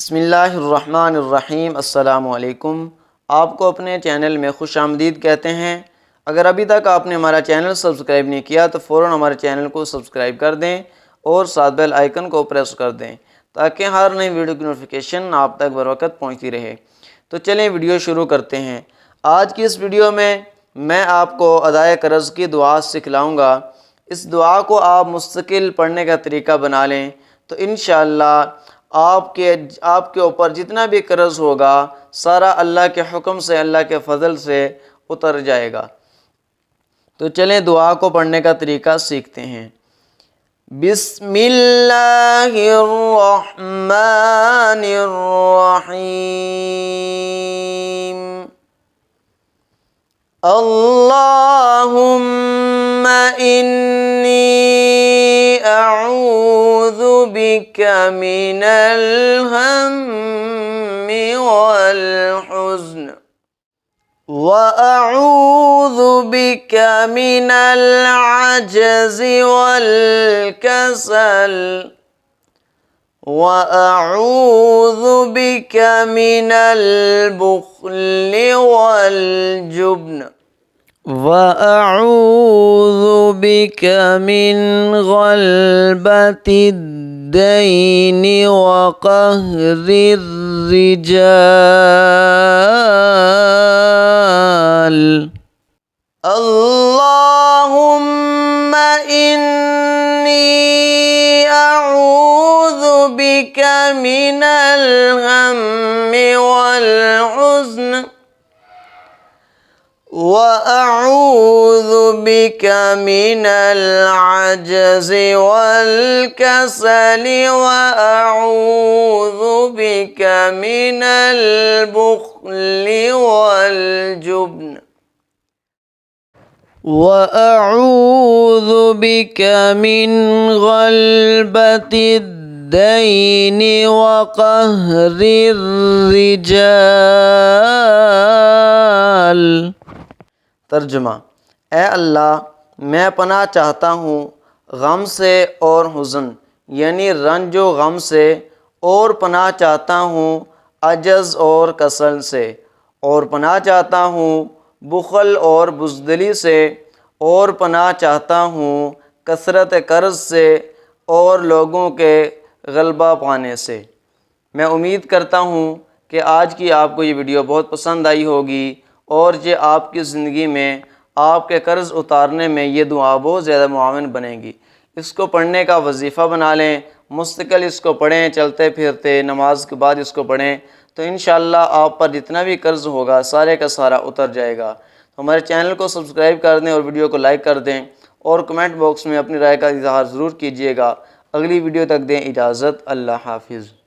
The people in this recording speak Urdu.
بسم اللہ الرحمن الرحیم۔ السلام علیکم۔ آپ کو اپنے چینل میں خوش آمدید کہتے ہیں۔ اگر ابھی تک آپ نے ہمارا چینل سبسکرائب نہیں کیا تو فوراً ہمارے چینل کو سبسکرائب کر دیں اور ساتھ بیل آئیکن کو پریس کر دیں تاکہ ہر نئی ویڈیو کی نوٹیفیکیشن آپ تک بروقت پہنچتی رہے۔ تو چلیں ویڈیو شروع کرتے ہیں۔ آج کی اس ویڈیو میں آپ کو ادائے قرض کی دعا سکھلاؤں گا۔ اس دعا کو آپ مستقل پڑھنے کا طریقہ بنا لیں تو انشاءاللہ آپ کے اوپر جتنا بھی قرض ہوگا سارا اللہ کے حکم سے، اللہ کے فضل سے اتر جائے گا۔ تو چلیں دعا کو پڑھنے کا طریقہ سیکھتے ہیں۔ بسم اللہ الرحمن الرحیم۔ اللہم انی اعوذ بک من الہم والحزن وَأَعُوذُ بِكَ مِنَ الْعَجْزِ وَالْكَسَلِ وَأَعُوذُ بِكَ مِنَ الْبُخْلِ وَالْجُبْنِ وَأَعُوذُ بِكَ مِنْ غَلْبَةِ الدَّيْنِ وَقَهْرِ الرِّجَالِ۔ اللہم انی اعوذ بک من الہم والحزن وَأَعُوذُ بِكَ مِنَ الْعَجْزِ وَالْكَسَلِ وَأَعُوذُ بِكَ مِنَ الْبُخْلِ وَالْجُبْنِ وَأَعُوذُ بِكَ مِنْ غَلْبَةِ الدَّيْنِ وَقَهْرِ الرِّجَالِ۔ ترجمہ: اے اللہ، میں پناہ چاہتا ہوں غم سے اور حزن یعنی رنج و غم سے، اور پناہ چاہتا ہوں عجز اور کسل سے، اور پناہ چاہتا ہوں بخل اور بزدلی سے، اور پناہ چاہتا ہوں کثرت قرض سے اور لوگوں کے غلبہ پانے سے۔ میں امید کرتا ہوں کہ آج کی آپ کو یہ ویڈیو بہت پسند آئی ہوگی اور یہ آپ کی زندگی میں آپ کے قرض اتارنے میں یہ دعا بہت زیادہ معاون بنے گی۔ اس کو پڑھنے کا وظیفہ بنا لیں، مستقل اس کو پڑھیں، چلتے پھرتے نماز کے بعد اس کو پڑھیں تو انشاءاللہ آپ پر جتنا بھی قرض ہوگا سارے کا سارا اتر جائے گا۔ تو ہمارے چینل کو سبسکرائب کر دیں اور ویڈیو کو لائک کر دیں اور کمنٹ باکس میں اپنی رائے کا اظہار ضرور کیجیے گا۔ اگلی ویڈیو تک دیں اجازت۔ اللہ حافظ۔